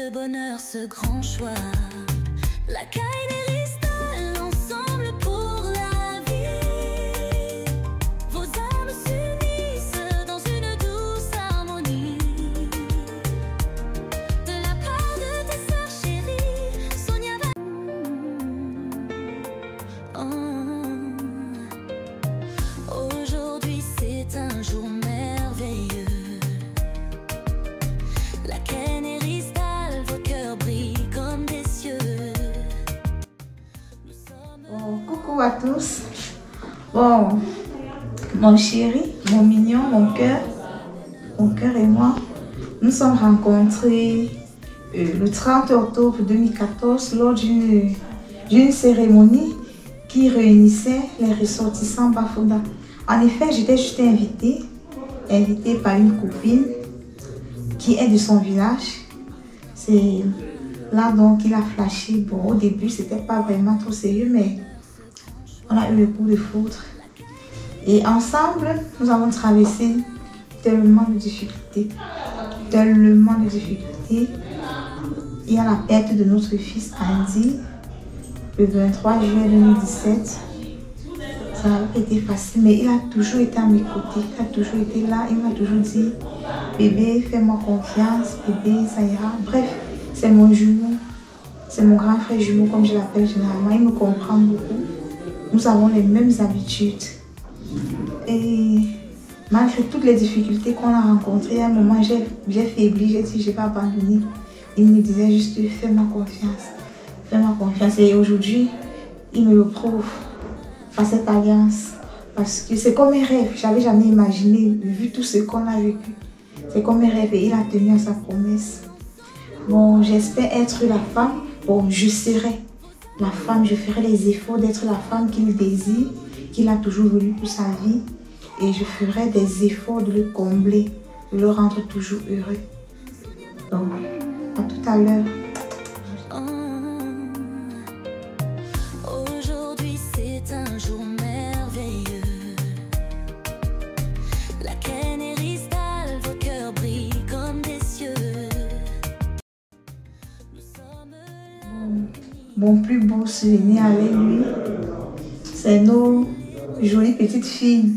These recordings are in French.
ce bonheur, ce grand choix. La Caille ensemble pour la vie. Vos âmes s'unissent dans une douce harmonie. De la part de tes sœurs chéries, Sonia va... Aujourd'hui c'est un jour merveilleux. La Caille vos cœurs brillent comme des cieux. Coucou à tous. Bon, mon chéri, mon mignon, mon cœur et moi, nous sommes rencontrés le 30 octobre 2014 lors d'une cérémonie qui réunissait les ressortissants Bafouda. En effet, j'étais juste invitée par une copine qui est de son village. C'est là donc il a flashé. Bon, au début, c'était pas vraiment trop sérieux, mais on a eu le coup de foudre. Et ensemble, nous avons traversé tellement de difficultés. Tellement de difficultés. Il y a la perte de notre fils Andy, le 23 juillet 2017. Ça n'a pas été facile, mais il a toujours été à mes côtés. Il a toujours été là. Il m'a toujours dit, bébé, fais-moi confiance. Bébé, ça ira. Bref, c'est mon jumeau. C'est mon grand frère jumeau, comme je l'appelle généralement. Il me comprend beaucoup. Nous avons les mêmes habitudes. Et malgré toutes les difficultés qu'on a rencontrées, à un moment, j'ai faibli. J'ai dit, je vais abandonner. Il me disait juste, fais-moi confiance. Fais-moi confiance. Et aujourd'hui, il me le prouve par cette alliance. Parce que c'est comme un rêve. Je n'avais jamais imaginé, vu tout ce qu'on a vécu. C'est comme un rêve et il a tenu à sa promesse. Bon, j'espère être la femme. Bon, je serai la femme. Je ferai les efforts d'être la femme qu'il désire, qu'il a toujours voulu pour sa vie. Et je ferai des efforts de le combler, de le rendre toujours heureux. Donc, à tout à l'heure. Aujourd'hui c'est un jour merveilleux. La Caille vos cœurs brillent comme des cieux. Mon plus beau souvenir avec lui, c'est nos jolies petites filles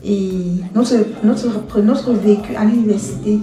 et notre vécu à l'université.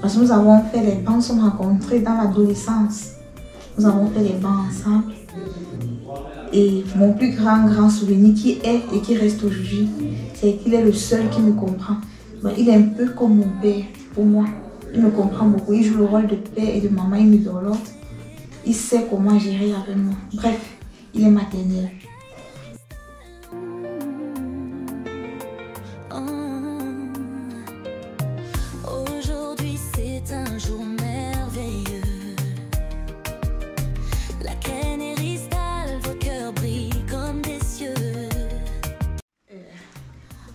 Parce que nous avons fait les bancs, nous sommes rencontrés dans l'adolescence. Nous avons fait les bancs ensemble. Et mon plus grand souvenir qui est et qui reste aujourd'hui, c'est qu'il est le seul qui me comprend. Donc, il est un peu comme mon père pour moi. Il me comprend beaucoup. Il joue le rôle de père et de maman. Il me donne l'ordre. Il sait comment gérer avec moi. Bref, il est maternel. Aujourd'hui c'est un jour merveilleux. La Caille vos cœurs brillent comme des cieux.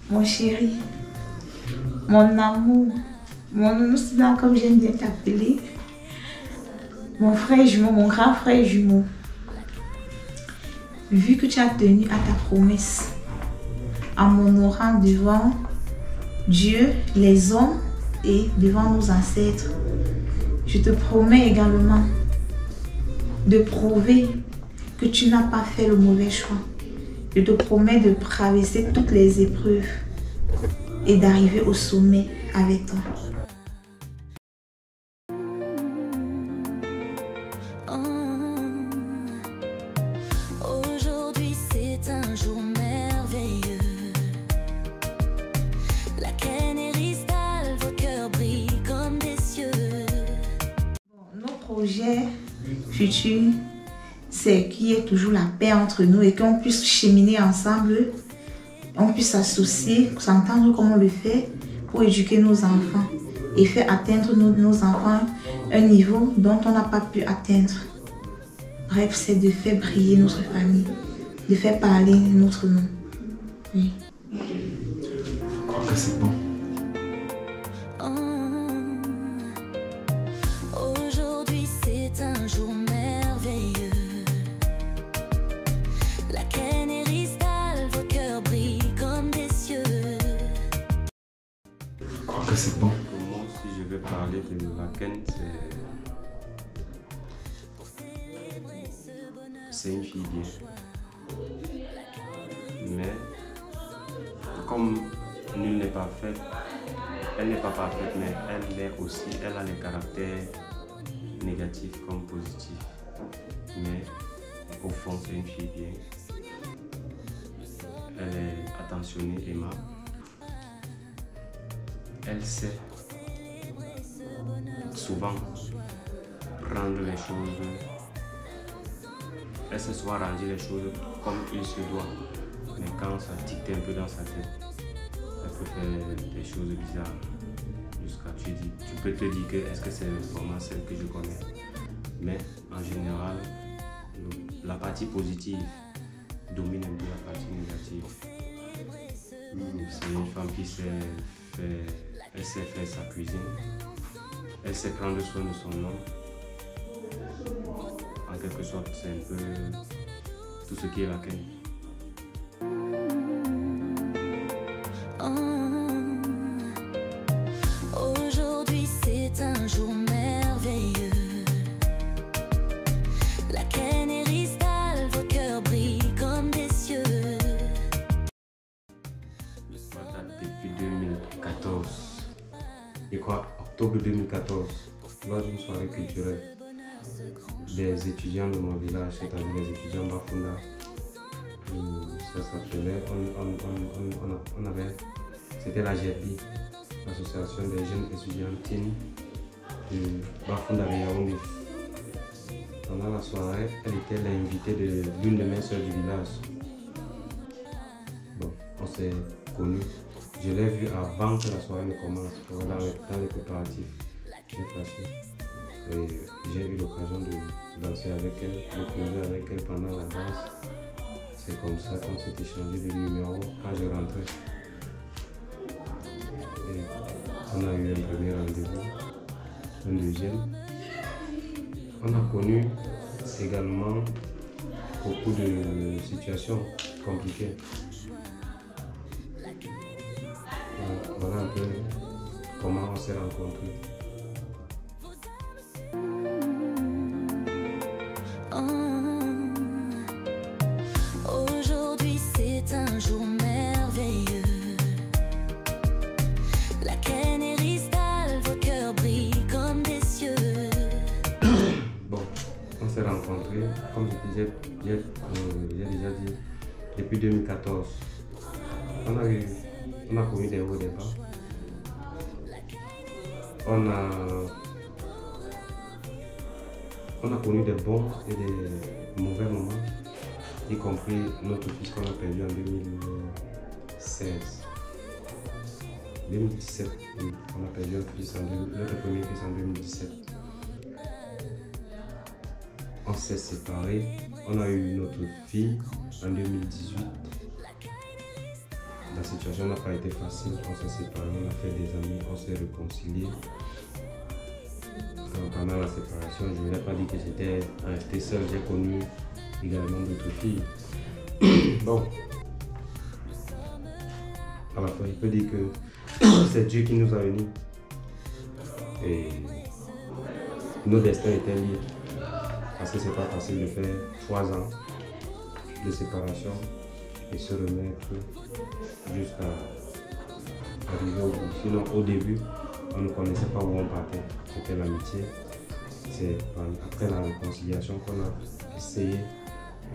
Mon chéri, mon amour, mon nounours blanc comme j'aime bien t'appeler, mon frère jumeau, mon grand frère jumeau, vu que tu as tenu à ta promesse en m'honorant devant Dieu, les hommes et devant nos ancêtres, je te promets également de prouver que tu n'as pas fait le mauvais choix. Je te promets de traverser toutes les épreuves et d'arriver au sommet avec toi. Aujourd'hui c'est un jour merveilleux. La Caille vos cœurs brillent comme des cieux. Nos projets futurs, c'est qu'il y ait toujours la paix entre nous et qu'on puisse cheminer ensemble, on puisse s'associer, s'entendre comme on le fait pour éduquer nos enfants et faire atteindre nos enfants un niveau dont on n'a pas pu atteindre. Bref, c'est de faire briller notre famille, de faire parler notre nom. Oui. Je crois que c'est bon. Aujourd'hui c'est un jour merveilleux. La Caille vos cœurs brillent comme des cieux. Je crois que c'est bon. Pour moi, si je vais parler de la Caille, c'est une fille bien. Mais comme nul n'est parfait, elle n'est pas parfaite, mais elle a les caractères négatifs comme positifs. Mais au fond, c'est une fille bien. Elle est attentionnée, aimable. Elle sait souvent prendre les choses. Elle sait souvent ranger les choses comme il se doit. Mais quand ça tique un peu dans sa tête, elle peut faire des choses bizarres. Jusqu'à tu peux te dire que est-ce que c'est vraiment celle que je connais. Mais en général, la partie positive domine un peu la partie négative. C'est une femme qui sait faire sa cuisine. Elle sait prendre soin de son homme. En quelque sorte, c'est un peu tout ce qui est la quête. Aujourd'hui c'est un jour merveilleux. La canne est cristal, vos cœurs brillent comme des cieux. Ça date depuis 2014. Et quoi, octobre 2014, lors d'une soirée culturelle, des étudiants de mon village, c'est-à-dire les étudiants Bafunda, ça s'appelait, on avait, c'était la GEPI, l'association des jeunes étudiantines de Bafunda et Yaoundé. Pendant la soirée, elle était l'invitée de l'une de mes soeurs du village. Bon, on s'est connus. Je l'ai vue avant que la soirée ne commence, dans les préparatifs. J'ai flashé. Et j'ai eu l'occasion de danser avec elle, de pleurer avec elle pendant la danse. C'est comme ça qu'on s'est échangé de numéros quand je rentrais. Et on a eu un premier rendez-vous, un deuxième. On a connu également beaucoup de situations compliquées. Voilà un peu comment on s'est rencontrés. Aujourd'hui c'est un jour merveilleux. La canne est cristal, vos cœurs brillent comme des cieux. Bon, on s'est rencontrés, comme j'ai déjà dit, depuis 2014. On a connu des hauts et des bas. On a connu des bons et des mauvais moments, y compris notre fils qu'on a perdu en 2016. 2017, oui, on a perdu notre premier fils en 2017. On s'est séparés, on a eu notre fille en 2018. La situation n'a pas été facile, on s'est séparés, on a fait des amis, on s'est réconciliés. Pendant la séparation, je ne vais pas dire que j'étais resté seul, j'ai connu également d'autres filles. Bon, à la fin, je peux dire que c'est Dieu qui nous a unis. Et nos destins étaient liés. Parce que c'est pas facile de faire 3 ans de séparation et se remettre jusqu'à arriver au bout. Sinon, au début, on ne connaissait pas où on partait. C'était l'amitié. C'est après la réconciliation qu'on a essayé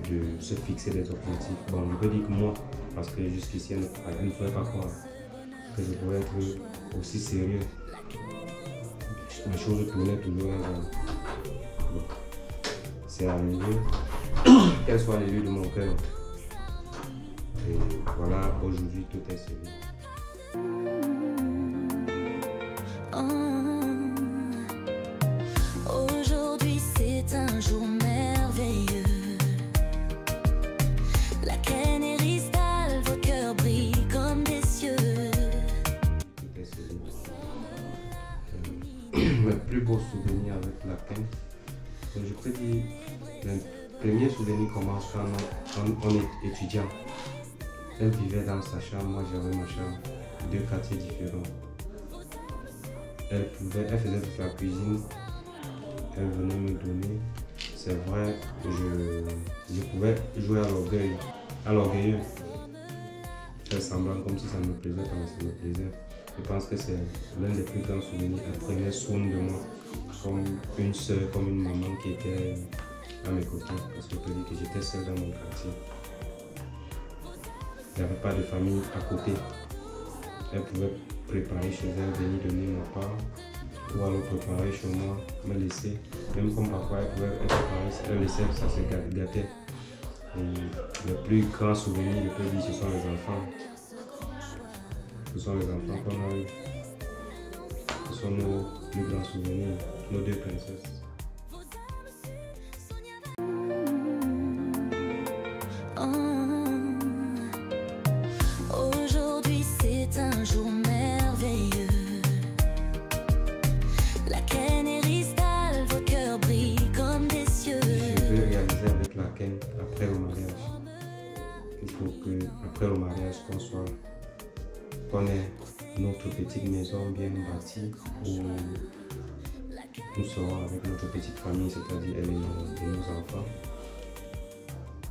de se fixer des objectifs. Bon, je peux dire que moi, parce que jusqu'ici, elle ne pouvait pas croire que je pouvais être aussi sérieux. Les choses tournaient toujours ensemble. Bon. C'est arrivé, qu'elle soit les lieux de mon cœur. Et voilà, aujourd'hui, tout est scellé. Aujourd'hui c'est un jour merveilleux. La canne est cristal, vos cœurs brillent comme des cieux. Tout est scellé. Mes plus beaux souvenirs avec la canne, je peux dire, le premier souvenir commence quand on est étudiant. Elle vivait dans sa chambre, moi j'avais ma chambre, 2 quartiers différents. Elle faisait toute la cuisine, elle venait me donner c'est vrai, je pouvais jouer à l'orgueilleux, faire semblant comme si ça me plaisait quand ça me plaisait. Je pense que c'est l'un des plus grands souvenirs. Elle prenait soin de moi comme une soeur, comme une maman qui était à mes côtés. Parce que je peux dire que j'étais seul dans mon quartier. Il n'y avait pas de famille à côté. Elle pouvait préparer chez elle, venir donner ma part, ou alors préparer chez moi, me laisser. Même comme parfois elle pouvait préparer, elle laissait, ça se gâtait. Et le plus grand souvenir, je peux dire, ce sont les enfants. Ce sont les enfants qu'on a eu. Ce sont nos plus grands souvenirs, nos deux princesses. Aujourd'hui c'est un jour merveilleux. La Ken et Ristal, vos cœurs brillent comme des cieux. Je veux réaliser avec la Ken après le mariage. Il faut que après le mariage qu'on ait notre petite maison bien bâtie où nous serons avec notre petite famille, c'est-à-dire elle et nos enfants,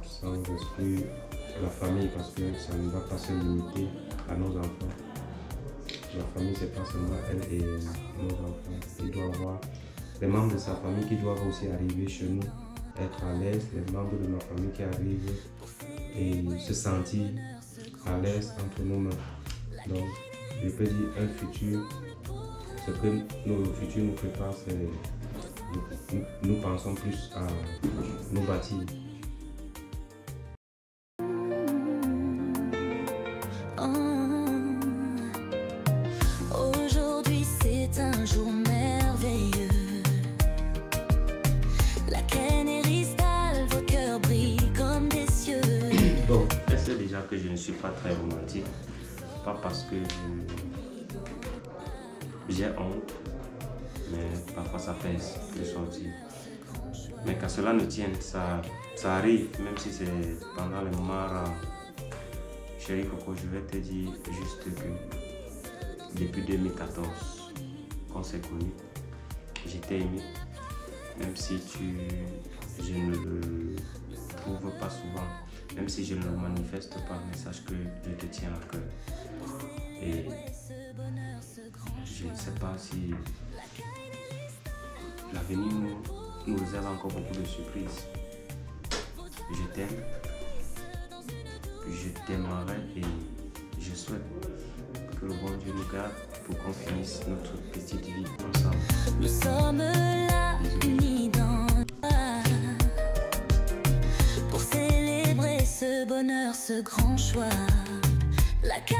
sans exclure la famille parce que ça ne va pas se limiter à nos enfants. La famille, c'est pas seulement elle et nos enfants. Il doit y avoir les membres de sa famille qui doivent aussi arriver chez nous, être à l'aise, les membres de ma famille qui arrivent et se sentir à l'aise entre nos mains. Donc, je peux dire un futur, ce que le futur nous prépare, c'est nous pensons plus à nous bâtir. Aujourd'hui c'est un jour merveilleux. La Ken et Ristal, vos cœurs brillent comme des cieux. Bon, elle sait déjà que je ne suis pas très romantique. Pas parce que j'ai honte, mais parfois ça pèse de sortir. Mais qu'à cela ne tienne, ça arrive, même si c'est pendant les moments rares. Chérie Coco, je vais te dire juste que depuis 2014 qu'on s'est connus, je t'ai aimé, même si je ne le prouve pas souvent, même si je ne le manifeste pas, mais sache que je te tiens à cœur. Et je ne sais pas si l'avenir nous réserve encore beaucoup de surprises. Je t'aime, je t'aimerai et je souhaite que le bon Dieu nous garde pour qu'on finisse notre petite vie ensemble. Nous sommes là, unis dans la joie, pour célébrer ce bonheur, ce grand choix. La Ken